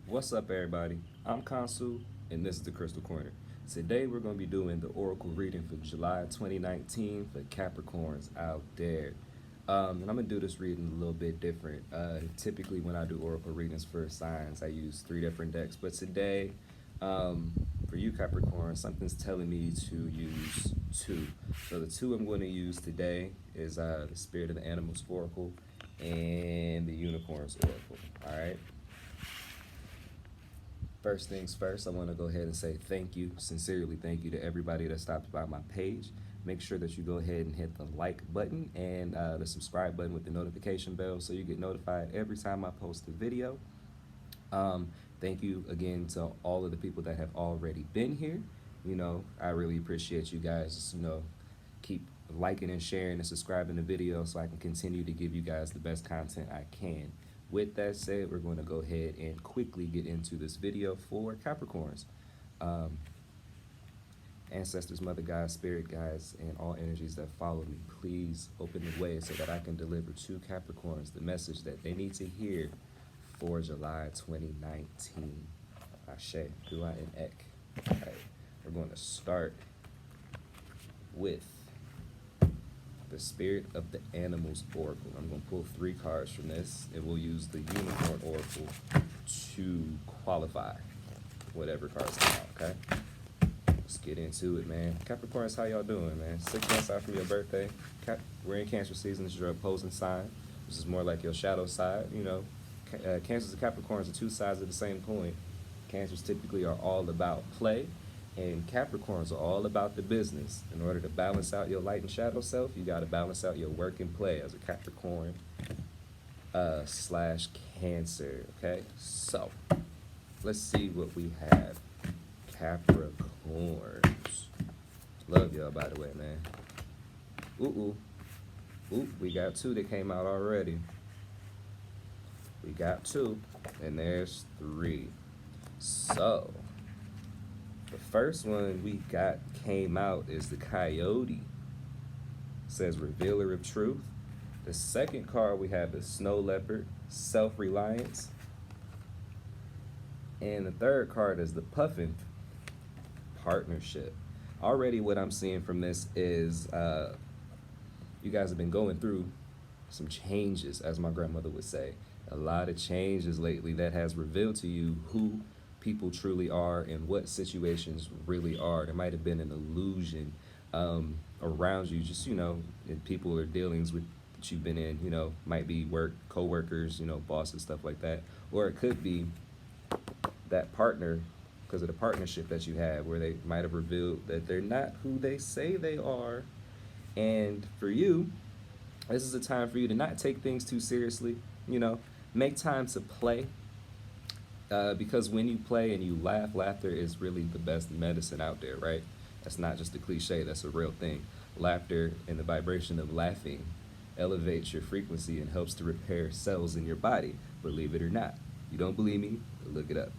What's up, everybody? I'm Consul, and this is the Crystal Corner. Today, we're going to be doing the Oracle reading for July 2019 for Capricorns out there. And I'm going to do this reading a little bit different. Typically, when I do Oracle readings for signs, I use 3 different decks. But today, for you Capricorn, something's telling me to use 2. So the 2 I'm going to use today is the Spirit of the Animals Oracle and the Unicorns Oracle. All right. First things first, I want to go ahead and say thank you, sincerely thank you to everybody that stopped by my page. Make sure that you go ahead and hit the like button and the subscribe button with the notification bell so you get notified every time I post a video. Thank you again to all of the people that have already been here. I really appreciate you guys. Keep liking and sharing and subscribing the video so I can continue to give you guys the best content I can. With that said, we're going to go ahead and quickly get into this video for Capricorns. Ancestors, Mother Gods, Spirit Guides, and all energies that follow me, please open the way so that I can deliver to Capricorns the message that they need to hear for July 2019. Ashe, Dua, and Ek. All right, we're going to start with the Spirit of the Animals Oracle. I'm going to pull 3 cards from this, and we'll use the Unicorn Oracle to qualify whatever cards come out, okay? Let's get into it, man. Capricorns, how y'all doing, man? 6 months out from your birthday. We're in Cancer season. This is your opposing sign. This is more like your shadow side. Cancers and Capricorns are 2 sides of the same coin. Cancers typically are all about play, and Capricorns are all about the business. In order to balance out your light and shadow self, you got to balance out your work and play as a Capricorn slash Cancer, okay? So, let's see what we have. Capricorns. Love y'all, by the way, man. Ooh, we got 2 that came out already. We got 2, and there's 3. So, the first one we got came out is the Coyote. It says Revealer of Truth. The second card we have is Snow Leopard, Self-Reliance. And the third card is the Puffin, Partnership. Already what I'm seeing from this is you guys have been going through some changes, as my grandmother would say. A lot of changes lately that has revealed to you who people truly are and what situations really are. There might have been an illusion around you, just, and people or dealings with that you've been in, might be work, co-workers, bosses, stuff like that. Or it could be that partner, because of the partnership that you have, where they might have revealed that they're not who they say they are. And for you, this is a time for you to not take things too seriously, make time to play. Because when you play and you laugh, laughter is really the best medicine out there, right? That's not just a cliche, that's a real thing. Laughter and the vibration of laughing elevates your frequency and helps to repair cells in your body, believe it or not. You don't believe me? Look it up.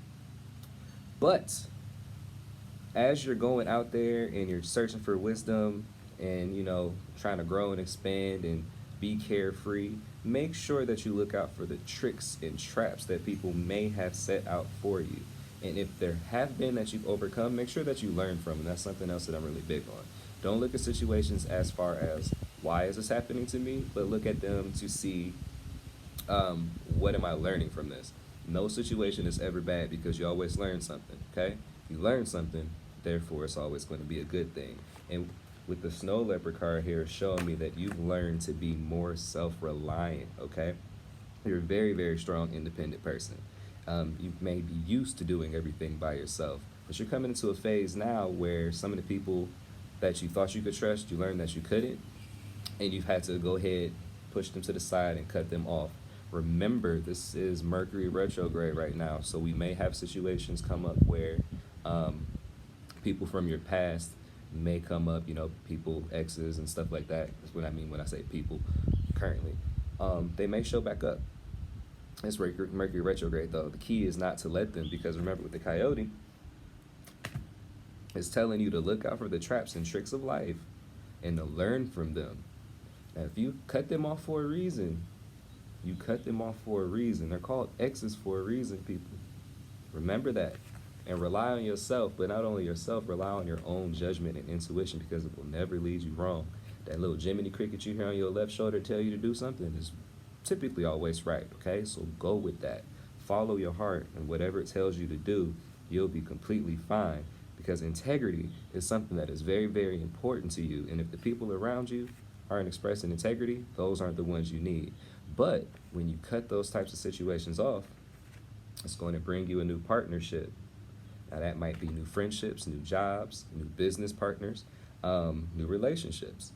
But as you're going out there and you're searching for wisdom and, trying to grow and expand and be carefree, make sure that you look out for the tricks and traps that people may have set out for you. And if there have been that you've overcome, make sure that you learn from them. That's something else that I'm really big on. Don't look at situations as far as, why is this happening to me? But look at them to see, what am I learning from this? No situation is ever bad because you always learn something, okay? You learn something, therefore it's always going to be a good thing. And with the Snow Leopard card here showing me that you've learned to be more self-reliant, okay? You're a very, very strong, independent person. You may be used to doing everything by yourself, but you're coming into a phase now where some of the people that you thought you could trust, you learned that you couldn't, and you've had to go ahead, push them to the side and cut them off. Remember, this is Mercury retrograde right now, so we may have situations come up where people from your past may come up, people, exes and stuff like that. That's what I mean when I say people currently. They may show back up. It's Mercury retrograde, though. The key is not to let them, because remember, with the Coyote, it's telling you to look out for the traps and tricks of life and to learn from them. Now, if you cut them off for a reason, you cut them off for a reason. They're called exes for a reason, people. Remember that. And rely on yourself, but not only yourself, rely on your own judgment and intuition because it will never lead you wrong. That little Jiminy Cricket you hear on your left shoulder tell you to do something is typically always right, okay? So go with that. Follow your heart, and whatever it tells you to do, you'll be completely fine because integrity is something that is very, very important to you. And if the people around you aren't expressing integrity, those aren't the ones you need. But when you cut those types of situations off, it's going to bring you a new partnership. Now, that might be new friendships, new jobs, new business partners, new relationships.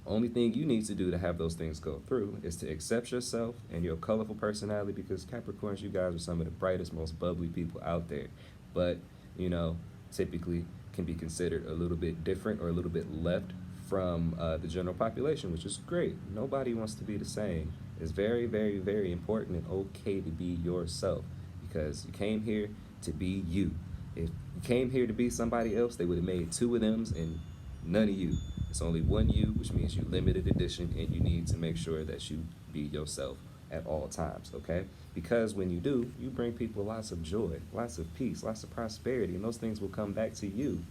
Only thing you need to do to have those things go through is to accept yourself and your colorful personality because Capricorns, you guys are some of the brightest, most bubbly people out there. But, you know, typically can be considered a little bit different or a little bit left from the general population, which is great. Nobody wants to be the same. It's very, very, very important and okay to be yourself because you came here to be you. If you came here to be somebody else, they would have made two of them and none of you. It's only one you, which means you limited edition, and you need to make sure that you be yourself at all times, okay? Because when you do, you bring people lots of joy, lots of peace, lots of prosperity, and those things will come back to you.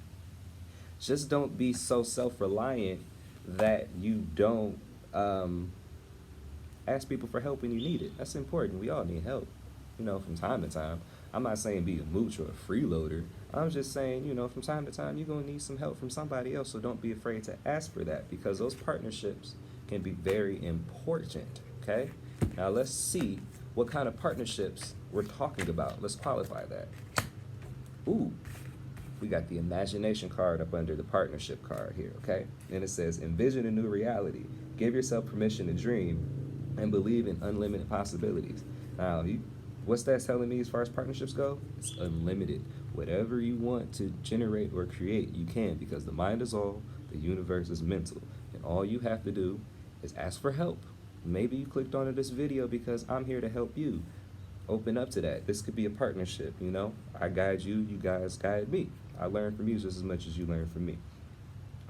Just don't be so self-reliant that you don't ask people for help when you need it. That's important. We all need help, you know, from time to time. I'm not saying be a mooch or a freeloader. I'm just saying, you know, from time to time, you're going to need some help from somebody else, so don't be afraid to ask for that because those partnerships can be very important, okay? Now, let's see what kind of partnerships we're talking about. Let's qualify that. Ooh, we got the imagination card up under the partnership card here, okay? And it says, envision a new reality. Give yourself permission to dream and believe in unlimited possibilities. Now, what's that telling me as far as partnerships go? It's unlimited. Whatever you want to generate or create, you can because the mind is all, the universe is mental. And all you have to do is ask for help. Maybe you clicked onto this video because I'm here to help you. Open up to that. This could be a partnership, you know? I guide you, you guys guide me. I learn from you just as much as you learn from me.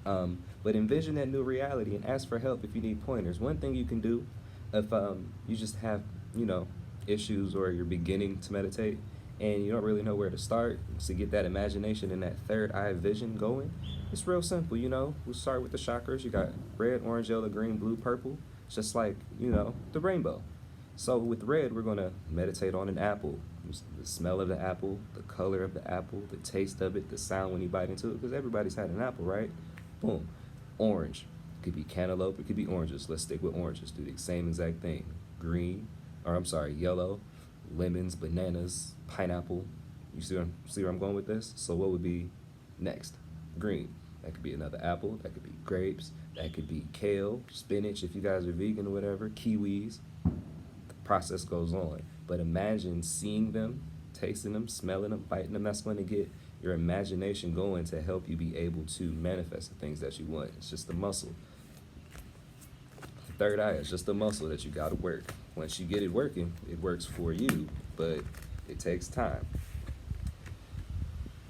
But envision that new reality and ask for help if you need pointers. One thing you can do if you just have, you know, issues or you're beginning to meditate and you don't really know where to start to get that imagination and that third eye vision going, it's real simple, you know. We'll start with the chakras. You got red, orange, yellow, green, blue, purple, just like, you know, the rainbow. So with red, we're going to meditate on an apple. The smell of the apple, the color of the apple, the taste of it, the sound when you bite into it, because everybody's had an apple, right? Boom. Orange. It could be cantaloupe, it could be oranges. Let's stick with oranges. Do the same exact thing. Green, or I'm sorry, yellow, lemons, bananas, pineapple. You see where I'm going with this? So what would be next? Green. That could be another apple. That could be grapes. That could be kale, spinach if you guys are vegan or whatever, kiwis. The process goes on. But imagine seeing them, tasting them, smelling them, biting them. That's going to get your imagination going to help you be able to manifest the things that you want. It's just a muscle. The third eye is just a muscle that you got to work. Once you get it working, it works for you, but it takes time.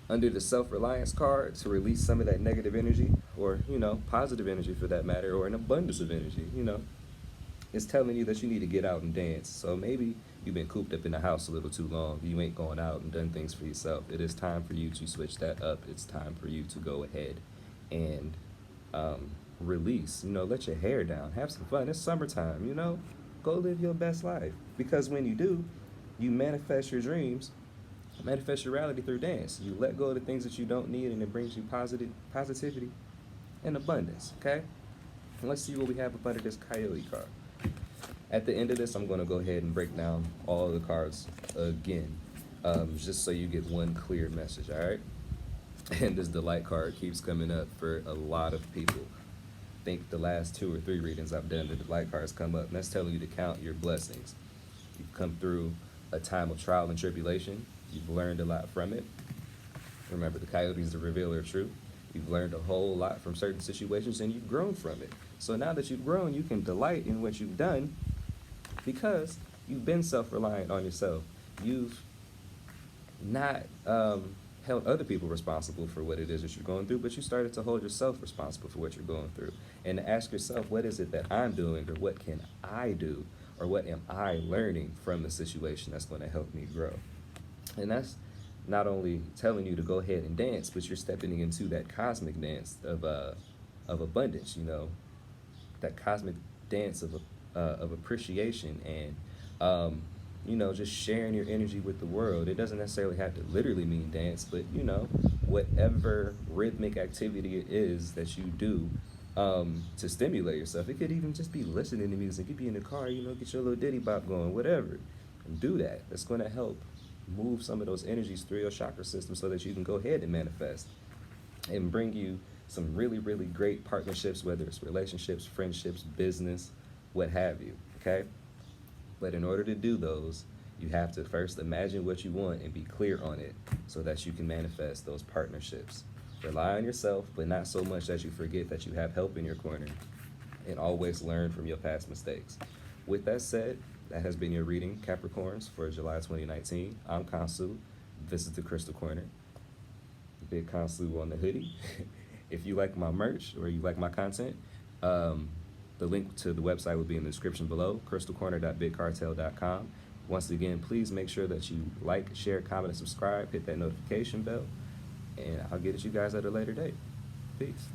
Under the self-reliance card, to release some of that negative energy, or, you know, positive energy for that matter, or an abundance of energy, you know, it's telling you that you need to get out and dance. So maybe you've been cooped up in the house a little too long. You ain't going out and done things for yourself. It is time for you to switch that up. It's time for you to go ahead and release. You know, let your hair down. Have some fun. It's summertime, you know. Go live your best life. Because when you do, you manifest your dreams, manifest your reality through dance. You let go of the things that you don't need, and it brings you positivity and abundance, okay? And let's see what we have up under this coyote card. At the end of this, I'm going to go ahead and break down all the cards again, just so you get one clear message, all right? And this delight card keeps coming up for a lot of people. I think the last 2 or 3 readings I've done, the delight cards come up, and that's telling you to count your blessings. You've come through a time of trial and tribulation. You've learned a lot from it. Remember, the coyote is the revealer of truth. You've learned a whole lot from certain situations, and you've grown from it. So now that you've grown, you can delight in what you've done because you've been self-reliant on yourself. You've not held other people responsible for what it is that you're going through, but you started to hold yourself responsible for what you're going through. And to ask yourself, what is it that I'm doing, or what can I do, or what am I learning from the situation that's going to help me grow? And that's not only telling you to go ahead and dance, but you're stepping into that cosmic dance of abundance, you know, that cosmic dance of appreciation and you know, just sharing your energy with the world. It doesn't necessarily have to literally mean dance, but you know, whatever rhythmic activity it is that you do to stimulate yourself. It could even just be listening to music. You could be in the car, you know, get your little diddy bop going, whatever. And do that. That's going to help move some of those energies through your chakra system so that you can go ahead and manifest and bring you some really, really great partnerships, whether it's relationships, friendships, business, what have you, okay? But in order to do those, you have to first imagine what you want and be clear on it so that you can manifest those partnerships. Rely on yourself, but not so much that you forget that you have help in your corner, and always learn from your past mistakes. With that said, that has been your reading, Capricorns, for July 2019. I'm Kansu. This is the Crystal Corner. Big Kansu on the hoodie. If you like my merch or you like my content, the link to the website will be in the description below, crystalcorner.bigcartel.com. Once again, please make sure that you like, share, comment, and subscribe. Hit that notification bell, and I'll get at you guys at a later date. Peace.